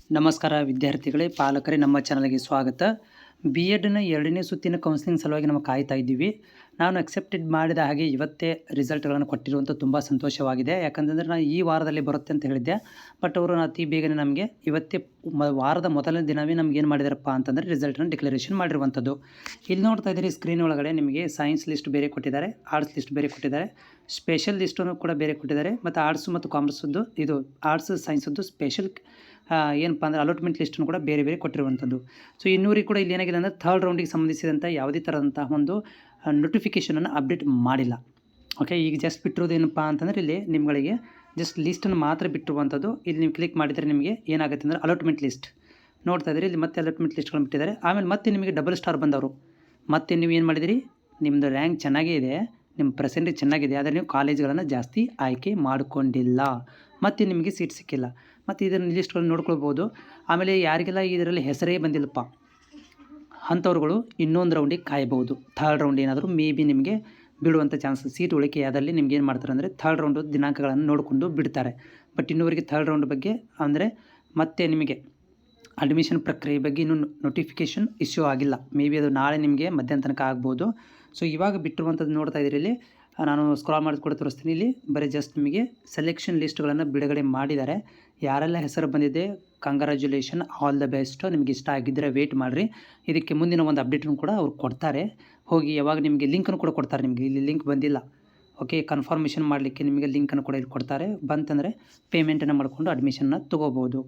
ನಮಸ್ಕಾರ ವಿದ್ಯಾರ್ಥಿಗಳೇ, ಪಾಲಕರೇ, ನಮ್ಮ ಚಾನಲ್ಗೆ ಸ್ವಾಗತ. ಬಿ ಎಡ್ನ 2ನೇ ಸುತ್ತಿನ ಕೌನ್ಸಿಲಿಂಗ್ ಸಲುವಾಗಿ ನಾವು ಕಾಯ್ತಾ ಇದ್ದೀವಿ. ನಾನು ಅಕ್ಸೆಪ್ಟೆಡ್ ಮಾಡಿದ ಹಾಗೆ ಇವತ್ತೇ ರಿಸಲ್ಟ್ಗಳನ್ನು ಕೊಟ್ಟಿರುವಂಥ ತುಂಬ ಸಂತೋಷವಾಗಿದೆ. ಯಾಕಂತಂದರೆ ನಾನು ಈ ವಾರದಲ್ಲಿ ಬರುತ್ತೆ ಅಂತ ಹೇಳಿದ್ದೆ, ಬಟ್ ಅವರು ಅತಿ ಬೇಗನೆ ನಮಗೆ ಇವತ್ತೇ ವಾರದ ಮೊದಲನೇ ದಿನವೇ ನಮ್ಗೆ ಏನು ಮಾಡಿದಾರಪ್ಪ ಅಂತಂದರೆ ರಿಸಲ್ಟನ್ನು ಡಿಕ್ಲರೇಷನ್ ಮಾಡಿರುವಂಥದ್ದು. ಇಲ್ಲಿ ನೋಡ್ತಾ ಇದ್ದೀರಿ ಸ್ಕ್ರೀನ್ ಒಳಗಡೆ ನಿಮಗೆ ಸೈನ್ಸ್ ಲಿಸ್ಟ್ ಬೇರೆ ಕೊಟ್ಟಿದ್ದಾರೆ, ಆರ್ಟ್ಸ್ ಲಿಸ್ಟ್ ಬೇರೆ ಕೊಟ್ಟಿದ್ದಾರೆ, ಸ್ಪೆಷಲ್ ಲಿಸ್ಟನ್ನು ಕೂಡ ಬೇರೆ ಕೊಟ್ಟಿದ್ದಾರೆ, ಮತ್ತು ಆರ್ಟ್ಸ್ ಮತ್ತು ಕಾಮರ್ಸದ್ದು ಇದು ಆರ್ಟ್ಸ್ ಸೈನ್ಸದ್ದು ಸ್ಪೆಷಲ್ ಏನಪ್ಪ ಅಂದರೆ ಅಲಾಟ್ಮೆಂಟ್ ಲಿಸ್ಟನ್ನು ಕೂಡ ಬೇರೆ ಬೇರೆ ಕೊಟ್ಟಿರುವಂಥದ್ದು. ಸೊ ಇನ್ನೂರಿಗೆ ಕೂಡ ಇಲ್ಲಿ ಏನಾಗಿದೆ ಅಂದರೆ ಥರ್ಡ್ ರೌಂಡಿಗೆ ಸಂಬಂಧಿಸಿದಂಥ ಯಾವುದೇ ಥರದಂತಹ ಒಂದು ನೋಟಿಫಿಕೇಷನನ್ನು ಅಪ್ಡೇಟ್ ಮಾಡಿಲ್ಲ. ಓಕೆ, ಈಗ ಜಸ್ಟ್ ಬಿಟ್ಟಿರೋದು ಏನಪ್ಪ ಅಂತಂದರೆ ಇಲ್ಲಿ ನಿಮಗೆ ಜಸ್ಟ್ ಲಿಸ್ಟನ್ನು ಮಾತ್ರ ಬಿಟ್ಟಿರುವಂಥದ್ದು. ಇಲ್ಲಿ ನೀವು ಕ್ಲಿಕ್ ಮಾಡಿದರೆ ನಿಮಗೆ ಏನಾಗುತ್ತೆ ಅಂದರೆ ಅಲಾಟ್ಮೆಂಟ್ ಲಿಸ್ಟ್ ನೋಡ್ತಾ ಇದ್ದೀರಿ. ಇಲ್ಲಿ ಮತ್ತೆ ಅಲಾಟ್ಮೆಂಟ್ ಲಿಸ್ಟ್ಗಳನ್ನು ಬಿಟ್ಟಿದ್ದಾರೆ. ಆಮೇಲೆ ಮತ್ತೆ ನಿಮಗೆ ಡಬಲ್ ಸ್ಟಾರ್ ಬಂದವರು ಮತ್ತೆ ನೀವು ಏನು ಮಾಡಿದಿರಿ, ನಿಮ್ಮದು ರ್ಯಾಂಕ್ ಚೆನ್ನಾಗೇ ಇದೆ, ನಿಮ್ಮ ಪರ್ಸೆಂಟೇಜ್ ಚೆನ್ನಾಗಿದೆ, ಆದರೆ ನೀವು ಕಾಲೇಜ್ಗಳನ್ನು ಜಾಸ್ತಿ ಆಯ್ಕೆ ಮಾಡಿಕೊಂಡಿಲ್ಲ, ಮತ್ತು ನಿಮಗೆ ಸೀಟ್ ಸಿಕ್ಕಿಲ್ಲ. ಮತ್ತು ಇದನ್ನು ಲಿಸ್ಟ್ಗಳನ್ನು ನೋಡ್ಕೊಳ್ಬೋದು. ಆಮೇಲೆ ಯಾರಿಗೆಲ್ಲ ಇದರಲ್ಲಿ ಹೆಸರೇ ಬಂದಿಲ್ಲಪ್ಪ ಅಂಥವ್ರುಗಳು ಇನ್ನೊಂದು ರೌಂಡಿಗೆ ಕಾಯಬಹುದು. ಥರ್ಡ್ ರೌಂಡ್ ಏನಾದರೂ ಮೇ ಬಿ ನಿಮಗೆ ಬಿಡುವಂಥ ಚಾನ್ಸಸ್, ಸೀಟ್ ಉಳಿಕೆಯಾದಲ್ಲಿ ನಿಮ್ಗೆ ಏನು ಮಾಡ್ತಾರೆ ಅಂದರೆ ಥರ್ಡ್ ರೌಂಡು ದಿನಾಂಕಗಳನ್ನು ನೋಡಿಕೊಂಡು ಬಿಡ್ತಾರೆ. ಬಟ್ ಇನ್ನೂವರೆಗೆ ಥರ್ಡ್ ರೌಂಡ್ ಬಗ್ಗೆ ಅಂದರೆ ಮತ್ತೆ ನಿಮಗೆ ಅಡ್ಮಿಷನ್ ಪ್ರಕ್ರಿಯೆ ಬಗ್ಗೆ ಇನ್ನೂ ನೋಟಿಫಿಕೇಷನ್ ಇಶ್ಯೂ ಆಗಿಲ್ಲ. ಮೇ ಬಿ ಅದು ನಾಳೆ ನಿಮಗೆ ಮಧ್ಯಾಹ್ನ ತನಕ ಆಗ್ಬೋದು. ಸೊ ಇವಾಗ ಬಿಟ್ಟಿರುವಂಥದ್ದು ನೋಡ್ತಾ ಇದ್ದೀರಿ. ಇಲ್ಲಿ ನಾನು ಸ್ಕ್ರಾಲ್ ಮಾಡಿ ಕೂಡ ತೋರಿಸ್ತೀನಿ. ಇಲ್ಲಿ ಬರೀ ಜಸ್ಟ್ ನಿಮಗೆ ಸೆಲೆಕ್ಷನ್ ಲಿಸ್ಟ್ಗಳನ್ನು ಬಿಡುಗಡೆ ಮಾಡಿದ್ದಾರೆ. ಯಾರೆಲ್ಲ ಹೆಸರು ಬಂದಿದೆ ಕಂಗ್ರ್ಯಾಚುಲೇಷನ್, ಆಲ್ ದ ಬೆಸ್ಟ್. ನಿಮಗೆ ಇಷ್ಟ ಆಗಿದ್ದರೆ ವೆಯ್ಟ್ ಮಾಡಿರಿ, ಇದಕ್ಕೆ ಮುಂದಿನ ಒಂದು ಅಪ್ಡೇಟನ್ನು ಕೂಡ ಅವ್ರು ಕೊಡ್ತಾರೆ. ಹೋಗಿ ಯಾವಾಗ ನಿಮಗೆ ಲಿಂಕನ್ನು ಕೂಡ ಕೊಡ್ತಾರೆ. ನಿಮಗೆ ಇಲ್ಲಿ ಲಿಂಕ್ ಬಂದಿಲ್ಲ, ಓಕೆ, ಕನ್ಫರ್ಮೇಷನ್ ಮಾಡಲಿಕ್ಕೆ ನಿಮಗೆ ಲಿಂಕನ್ನು ಕೂಡ ಇಲ್ಲಿ ಕೊಡ್ತಾರೆ. ಬಂತಂದರೆ ಪೇಮೆಂಟನ್ನು ಮಾಡಿಕೊಂಡು ಅಡ್ಮಿಷನ್ನ ತೊಗೋಬೋದು.